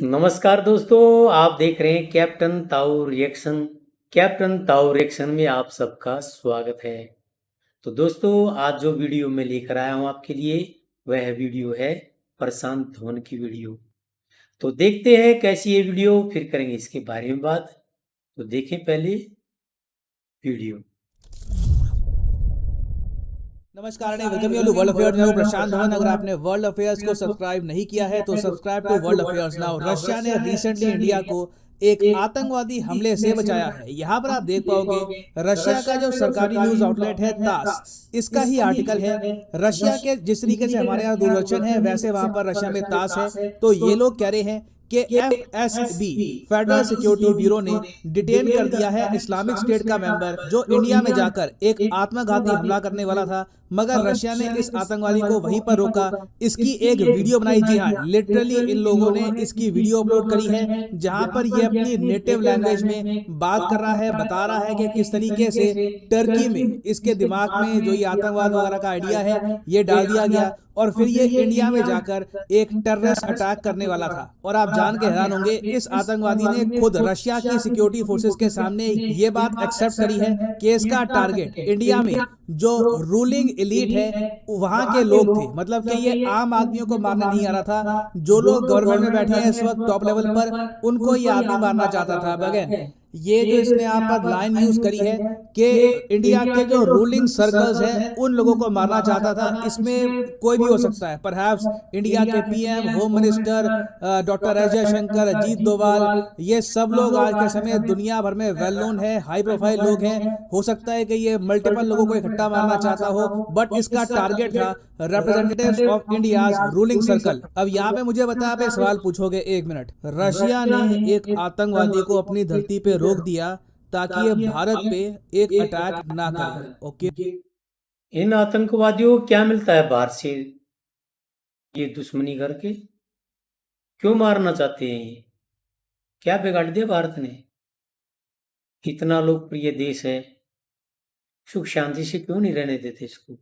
नमस्कार दोस्तों, आप देख रहे हैं कैप्टन ताऊ रिएक्शन। कैप्टन ताऊ रिएक्शन में आप सबका स्वागत है। तो दोस्तों, आज जो वीडियो मैं लेकर आया हूँ आपके लिए, वह वीडियो है प्रशांत धवन की वीडियो। तो देखते हैं कैसी ये वीडियो, फिर करेंगे इसके बारे में बात। तो देखें पहले वीडियो। नमस्कार and welcome you to world affairs now. Prashant Dhawan, अगर आपने वर्ल्ड अफेयर्स को सब्सक्राइब नहीं किया है तो subscribe to world affairs now. Russia ने रिसेंटली इंडिया को एक आतंकवादी हमले से बचाया है। यहाँ पर आप देख पाओगे रशिया का जो सरकारी न्यूज आउटलेट है तास, इसका ही आर्टिकल है। रशिया के जिस तरीके से हमारे यहाँ दूरदर्शन है, वैसे वहां पर रशिया में तास है। तो ये लोग कह रहे हैं कि FSB फेडरल सिक्योरिटी ब्यूरो ने डिटेन कर दिया है इस्लामिक स्टेट का मेंबर, जो इंडिया में जाकर एक आत्मघाती हमला करने वाला था, मगर रशिया ने इस आतंकवादी को वहीं पर रोका। इसकी एक वीडियो बनाई, जी हाँ, लिटरली इन लोगों ने इसकी वीडियो अपलोड करी है, जहां पर ये अपनी नेटिव लैंग्वेज में बात कर रहा है, बता रहा है कि किस तरीके से टर्की में इसके दिमाग में जो ये आतंकवाद वगैरह का आइडिया है ये डाल दिया गया और फिर ये इंडिया में जाकर एक टेररिस्ट अटैक करने वाला था। और आप जान के हैरान होंगे, इस आतंकवादी ने खुद रशिया की सिक्योरिटी फोर्सेस के सामने ये बात एक्सेप्ट करी है कि इसका टारगेट इंडिया में जो रूलिंग एलीट है वहां के लोग थे। मतलब कि ये आम आदमियों को मारने नहीं आ रहा था। जो लोग गवर्नमेंट में बैठे हैं इस वक्त टॉप लेवल पर, उनको ये आदमी मारना चाहता था। बगैर ये जो इसने यहाँ पर लाइन यूज करी है कि इंडिया के जो रूलिंग सर्कल्स हैं उन लोगों को मारना चाहता था। इसमें कोई भी हो सकता है, परहैप्स इंडिया के PM, home minister doctor S Jaishankar, Ajit Doval, ये सब लोग आज के समय दुनिया भर में वेल नोन है, हाई प्रोफाइल लोग हैं। हो सकता है कि ये मल्टीपल लोगों को इकट्ठा मारना चाहता हो, बट इसका टारगेट था representatives of India's ruling circle. अब यहाँ पे मुझे बता, आप सवाल पूछोगे, एक मिनट, रशिया ने एक आतंकवादी को अपनी धरती पे रोक दिया ताकि ये भारत पे एक अटैक ना करे। ओके, इन आतंकवादियों को क्या मिलता है बाहर से? ये दुश्मनी करके क्यों मारना चाहते हैं? ये क्या बिगाड़ दिया भारत ने? इतना लोकप्रिय देश है, सुख शांति से क्यों नहीं रहने देते इसको?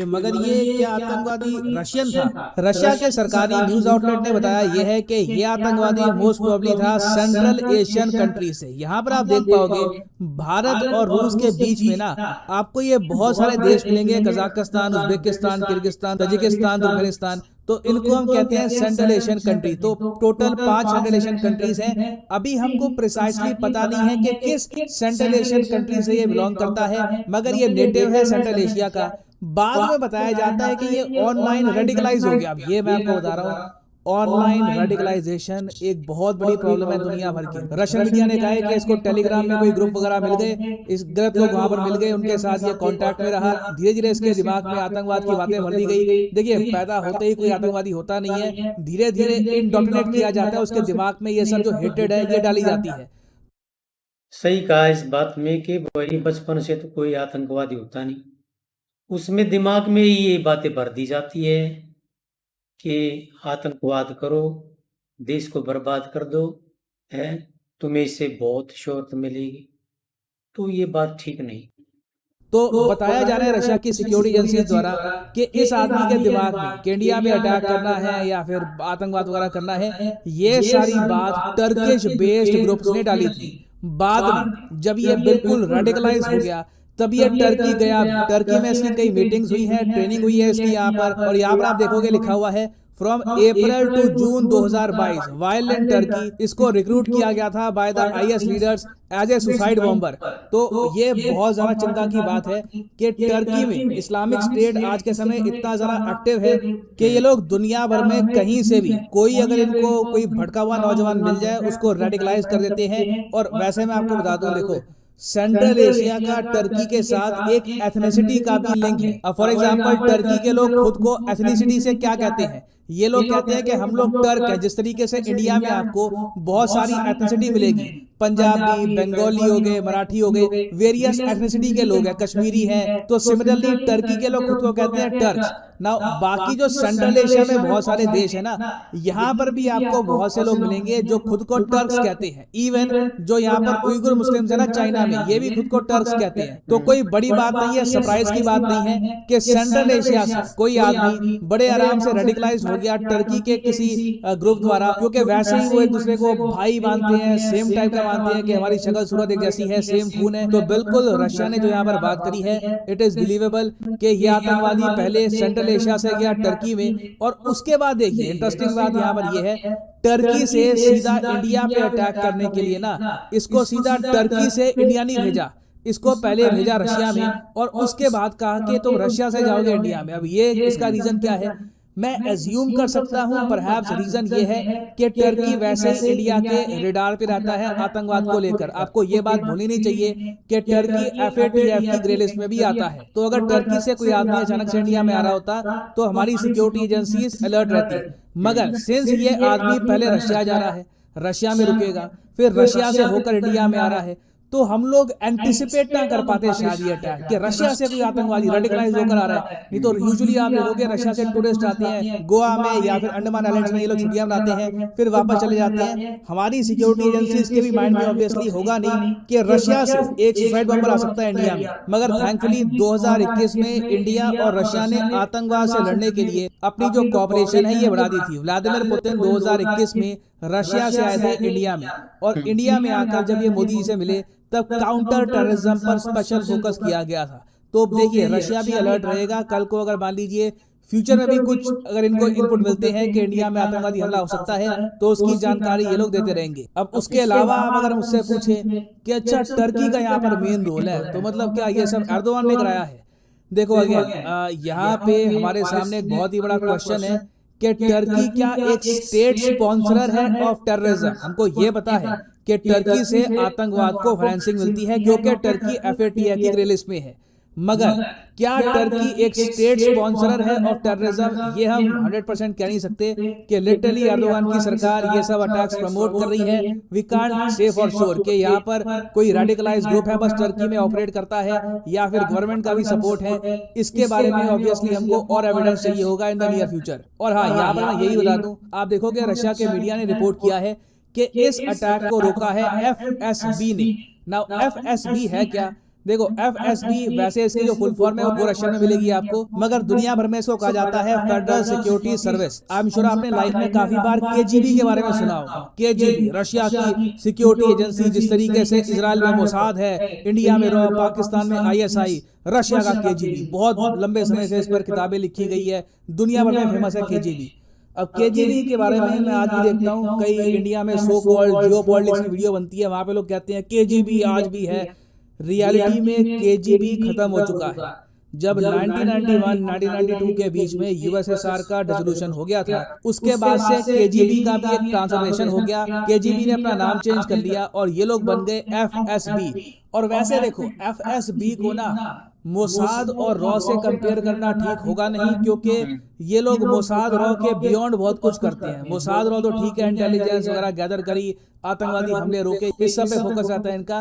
मगर ये क्या आतंकवादी रशियन था? रशिया के सरकारी न्यूज आउटलेट ने बताया यह है कि ये आतंकवादी मोस्ट प्रोबेबली था सेंट्रल एशियन कंट्री से। यहाँ पर आप देख पाओगे भारत और रूस के बीच में ना आपको ये बहुत सारे देश मिलेंगे, Kazakhstan, Uzbekistan, Kyrgyzstan, Tajikistan, Turkmenistan. तो इनको हम कहते हैं सेंट्रल एशियन कंट्री। तो टोटल 5 सेंट्रल एशियन कंट्रीज हैं। अभी हमको प्रिसाइसली पता नहीं है कि किस सेंट्रल एशियन कंट्री से ये बिलोंग करता है, मगर ये नेटिव है सेंट्रल एशिया का। बाद में बताया जाता है कि ये ऑनलाइन रेडिकलाइज हो गया। अब ये मैं आपको बता रहा हूँ, ऑनलाइन रेडिकलाइजेशन एक बहुत बड़ी प्रॉब्लम है दुनिया भर की। रशियन मीडिया ने कहा है कि इसको टेलीग्राम में कोई ग्रुप वगैरह मिल गए, इस गलत लोग वहां पर मिल गए, उनके साथ ये कांटेक्ट में रहा, धीरे धीरे इसके दिमाग में आतंकवाद की बातें भर दी गई। देखिए, पैदा होते ही कोई आतंकवादी होता नहीं है, धीरे धीरे इंडोक्ट्रिनेट किया जाता है, उसके दिमाग में ये सब जो हेटेड है ये डाली जाती है। सही कहा इस बात में कि वही बचपन से तो कोई आतंकवादी होता नहीं, उसमें दिमाग में ये बातें भर दी जाती है कि आतंकवाद करो, देश को बर्बाद कर दो, है, तुम्हें इससे बहुत शोहरत मिलेगी। तो ये बात ठीक नहीं। तो बताया जा रहा है रशिया की सिक्योरिटी एजेंसी द्वारा कि इस आदमी के दिमाग में कि इंडिया में अटैक करना है या फिर आतंकवाद वगैरह करना है, ये सारी बात टर्किश बेस्ड ग्रुप्स ने डाली थी। बाद में जब ये बिल्कुल रेडिकलाइज हो गया तब ये टर्की गया। टर्की में इसकी कई मीटिंग्स हुई हैं, ट्रेनिंग हुई है इसकी यहाँ पर। और यहाँ पर आप देखोगे लिखा हुआ है from April to June 2022 violent Turkey. इसको रिक्रूट किया गया था by the IS leaders as a suicide bomber. तो ये बहुत ज्यादा चिंता की बात है कि टर्की में इस्लामिक स्टेट आज के समय इतना ज्यादा एक्टिव है कि ये लोग दुनिया भर में कहीं से भी कोई अगर इनको कोई भटका हुआ नौजवान मिल जाए उसको रेडिकलाइज कर देते हैं। और वैसे मैं आपको बता दूं, देखो, सेंट्रल एशिया का टर्की के साथ एक एथनिसिटी का भी लिंक है। फॉर एग्जांपल, टर्की के लोग खुद को एथनिसिटी से क्या कहते हैं? ये लोग कहते हैं कि हम लोग टर्क हैं। जिस तरीके से इंडिया में आपको बहुत सारी एथनिसिटी मिलेगी, पंजाबी, बंगाली हो गए, मराठी हो गए, वेरियस एथनिसिटी के लोग हैं, कश्मीरी हैं, तो सिमिलरली टर्की के लोग खुद को कहते हैं टर्क्स। ना बाकी जो सेंट्रल एशिया में बहुत सारे देश है ना, यहाँ पर भी आपको बहुत से लोग मिलेंगे जो खुद को टर्क्स कहते हैं। इवन जो यहाँ पर उइगुर मुस्लिम्स है ना चाइना में, ये भी खुद को टर्क्स कहते हैं। तो कोई बड़ी बात नहीं है, सरप्राइज की बात नहीं है कि सेंट्रल एशिया से कोई आदमी बड़े आराम से रेडिकलाइज हो गया टर्की के किसी ग्रुप द्वारा, क्योंकि वैसे ही वो एक दूसरे को भाई मानते हैं, सेम टाइप का मानते हैं कि हमारी शक्ल सूरत एक जैसी है, सेम खून है। तो बिल्कुल रशिया ने जो यहाँ पर बात करी है, इट इज बिलीवेबल कि ये आतंकवादी पहले सेंट्रल एशिया से गया टर्की में, और उसके बाद देखिए इंटरेस्टिंग बात यहाँ पर ये है, टर्की से सीधा इंडिया पे अटैक करने के लिए ना, इसको सीधा टर्की से इंडिया नहीं भेजा, इसको पहले भेजा रशिया में, और उसके बाद कहा कि तुम रशिया से जाओगे इंडिया में। अब ये इसका रीजन क्या है, मैं एज्यूम कर सकता हूं, परहैप्स रीजन ये है कि टर्की वैसे ही इंडिया के रेडार पे रहता है आतंकवाद को लेकर। आपको ये बात भूलनी नहीं चाहिए कि टर्की FATF की ग्रे लिस्ट में भी आता है। तो अगर टर्की से कोई आदमी अचानक से इंडिया में आ रहा होता तो हमारी सिक्योरिटी एजेंसीज अलर्ट रहती, मगर सिंस ये आदमी पहले रशिया जा रहा है, रशिया में रुकेगा, फिर रशिया से होकर इंडिया में आ रहा है, तो हम लोग एंटिसिपेट ना कर पाते शायद ये अटैक कि रशिया से कोई आतंकवादी रेडिकलाइज होकर आ रहा है। नहीं तो यूजुअली आप देखोगे रशिया से टूरिस्ट आते हैं गोवा में या फिर अंडमान आइलैंड्स में, ये लोग छुट्टियां मनाते हैं फिर वापस चले जाते हैं। हमारी सिक्योरिटी एजेंसीज के भी माइंड में ऑब्वियसली होगा नहीं कि रशिया से एक सुसाइड बॉम्बर आ सकता है इंडिया में। मगर थैंकफुली 2021 में इंडिया और रशिया ने आतंकवाद से लड़ने के लिए अपनी जो कॉपरेशन है ये बढ़ा दी थी। व्लादिमीर पुतिन 2021 में रशिया से आए थे इंडिया में, और इंडिया में आकर जब ये मोदी जी से मिले तब काउंटर टेररिज्म पर स्पेशल फोकस किया गया था। तो देखिए रशिया भी अलर्ट रहेगा। कल को अगर मान लीजिए फ्यूचर में भी कुछ अगर इनको इनपुट मिलते हैं कि इंडिया में आतंकवादी हमला हो सकता है, तो उसकी जानकारी ये लोग देते रहेंगे। अब उसके अलावा आप अगर मुझसे पूछें कि अच्छा टर्की का यहाँ पर मेन रोल है, तो मतलब क्या ये सब एर्दोगान ने कराया है? देखो अगेन यहाँ पे हमारे सामने एक बहुत ही बड़ा क्वेश्चन है कि टर्की क्या एक स्टेट स्पॉन्सर है ऑफ टेररिज्म? हमको ये पता है कि टर्की से आतंकवाद को फाइनेंसिंग मिलती है क्योंकि टर्की FATF की ग्रे लिस्ट में है, मगर क्या टर्की एक स्टेट स्पॉन्सर है ऑफ टेररिज्म? ये हम 100% कह नहीं सकते कि लिटरली एर्दोगान की सरकार ये सब अटैक्स प्रमोट कर रही है। We can't say for sure कि यहाँ पर कोई रेडिकलाइज्ड ग्रुप है बस टर्की में ऑपरेट करता है या फिर गवर्नमेंट का भी सपोर्ट है। इसके बारे में ऑब्वियसली हमको और एविडेंस चाहिए होगा इन द नियर फ्यूचर। और हाँ, यहाँ पर मैं यही बता दूं, आप देखोगे रशिया के मीडिया ने रिपोर्ट किया है कि इस अटैक को रोका है FSB ने। नाउ FSB है क्या? देखो FSB वैसे इसकी जो फुल फॉर्म है वो रशियन में मिलेगी आपको, मगर दुनिया भर में इसको कहा जाता है federal security service. I am sure आपने लाइफ में काफी बार KGB के बारे में सुना होगा। KGB रशिया की सिक्योरिटी एजेंसी, जिस तरीके से इजराइल में मोसाद है, इंडिया में रॉ, पाकिस्तान में ISI, रशिया का KGB। बहुत लंबे समय से इस पर किताबें लिखी गई है, दुनिया भर में फेमस है KGB। अब KGB के बारे में मैं आज भी देखता हूँ कई इंडिया में सो कॉल्ड जियोपॉलिटिक्स की वीडियो बनती है, वहां पे लोग कहते हैं KGB आज भी है। रियलिटी में KGB खत्म हो चुका है। जब 1991-1992 के बीच में USSR का डिसोल्यूशन हो गया था, उसके बाद से KGB का भी एक ट्रांसफॉर्मेशन हो गया। KGB ने अपना नाम चेंज कर लिया और ये लोग बन गए FSB। और वैसे देखो FSB को ना मोसाद और रॉ से कंपेयर करना ठीक होगा नहीं, क्योंकि ये लोग मोसाद रॉ के बियॉन्ड बहुत कुछ करते हैं। मोसाद रॉ तो ठीक है, इंटेलिजेंस वगैरह गैदर करी, आतंकवादी हमले रोके, इस सब पे फोकस रहता है इनका।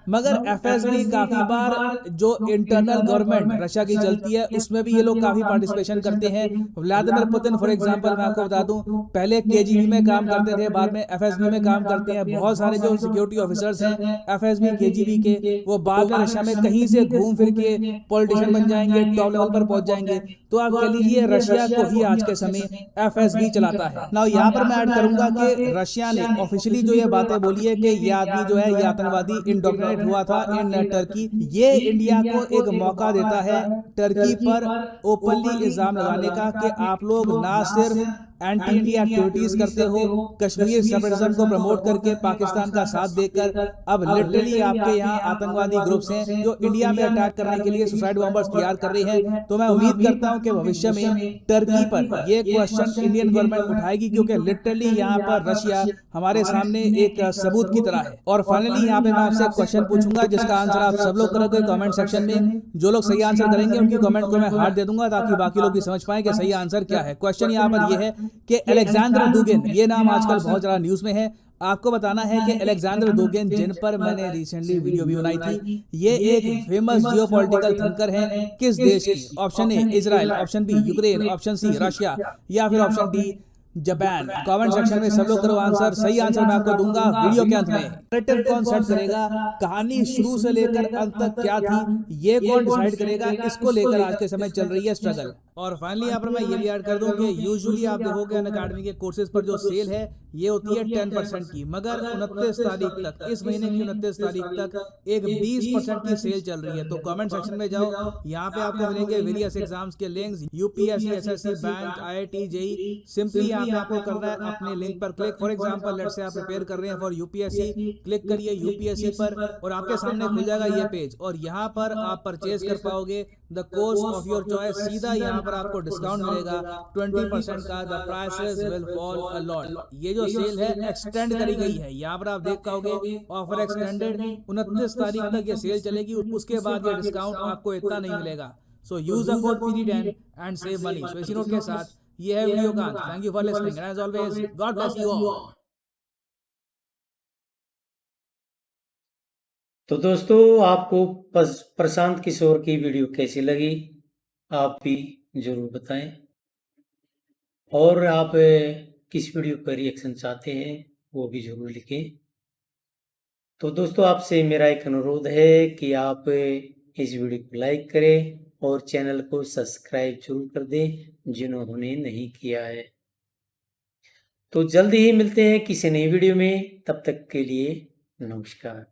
मगर FSB काफी बार जो इंटरनल गवर्नमेंट रशिया की चलती है उसमें भी ये लोग काफी पार्टिसिपेशन करते हैं। व्लादिमीर पुतिन फॉर एग्जांपल मैं आपको बता दूं, पहले KGB में काम करते थे, बाद में FSB में काम करते हैं। बहुत सारे जो सिक्योरिटी ऑफिसर्स हैं FSB KGB के, वो बाद में रशिया में कहीं से घूम फिर के पॉलिटिशियन बन जाएंगे, टॉप लेवल पर पहुंच जाएंगे। तो आप कह लीजिए रशिया को ही आज के समय FSB चलाता है। नाउ यहाँ पर मैं ऐड करूंगा कि रशिया ने ऑफिशियली जो ये बातें बोली है कि ये आदमी जो है ये आतंकवादी इंडोक्ट्रिनेट हुआ था इन टर्की, ये इंडिया को एक मौका देता है टर्की पर ओपनली इल्जाम लगाने का कि आप लोग ना सिर्फ एंटी इंडिया एक्टिविटीज करते हो, कश्मीर सेपरेटिज्म को प्रमोट करके पाकिस्तान का साथ देकर अब लिटरली आपके यहाँ आतंकवादी ग्रुप्स हैं जो इंडिया में अटैक करने के लिए सुसाइड बॉम्बर्स तैयार कर रहे हैं। तो मैं उम्मीद करता हूँ कि भविष्य में टर्की पर ये क्वेश्चन इंडियन गवर्नमेंट उठाएगी, क्योंकि लिटरली यहाँ पर रशिया हमारे सामने एक सबूत की तरह है। और फाइनली यहाँ पे मैं आपसे क्वेश्चन पूछूंगा जिसका आंसर आप सब लोग करोगे कमेंट सेक्शन में। जो लोग सही आंसर करेंगे उनकी कमेंट को मैं हार्ट दे दूंगा ताकि बाकी लोग भी समझ पाए कि सही आंसर क्या है। क्वेश्चन यहाँ पर यह है कि अलेक्जेंडर दुगिन, ये नाम आजकल बहुत ज़्यादा न्यूज़ में है। आपको बताना है कि अलेक्जेंडर दुगिन, जिन पर मैंने रिसेंटली वीडियो भी बनाई थी, ये एक फेमस जियोपॉलिटिकल थिंकर हैं। किस देश की? Option A Israel, option B Ukraine, option C Russia, या फिर option D Japan. Comment section में सब लोग करो आंसर। सही आंसर मैं आपको दूंगा वीडियो के अंत में। नैरेटिव कौन सेट करेगा, कहानी शुरू से लेकर अंत तक क्या थी, ये कौन डिसाइड करेगा, इसको लेकर आज के समय चल रही है स्ट्रगल। और फाइनली यहाँ पर मैं ये भी ऐड कर दूं कि यूजुअली आप देखोगे अनअकैडमी के कोर्सेज पर जो सेल है ये होती है 10% की, मगर 29 तारीख तक, इस महीने की 29 तारीख तक एक 20% की सेल चल रही है। तो कमेंट सेक्शन में जाओ, यहाँ पे आपको मिलेंगे वेरियस एग्जाम्स के links, UPSC, SSC, bank, IIT, JE. Simply यहाँ पे आपको करना है अपने लिंक पर click. For example let's say आप प्रिपेयर कर रहे हैं फॉर यूपीएससी, क्लिक करिए यूपीएससी पर और आपके सामने खुल जाएगा ये पेज, और यहाँ पर आप परचेज कर पाओगे the course of your choice. सीधा यहाँ पर आपको डिस्काउंट मिलेगा 20% का। The prices will fall a lot. ये जो सेल है एक्सटेंड करी गई है, यहाँ पर आप देख पाओगे ऑफर एक्सटेंडेड 29 तारीख तक ये सेल चलेगी। उसके बाद ये डिस्काउंट आपको इतना नहीं मिलेगा। So use the code PD10 and save money. So इसी नोट के साथ ये है वीडियो का। Thank you for listening and as always God bless you all. तो दोस्तों, आपको प्रशांत किशोर की वीडियो कैसी लगी आप भी जरूर बताएं, और आप किस वीडियो पर रिएक्शन चाहते हैं वो भी जरूर लिखें। तो दोस्तों, आपसे मेरा एक अनुरोध है कि आप इस वीडियो को लाइक करें और चैनल को सब्सक्राइब जरूर कर दें जिन्होंने नहीं किया है। तो जल्दी ही मिलते हैं किसी नई वीडियो में, तब तक के लिए नमस्कार।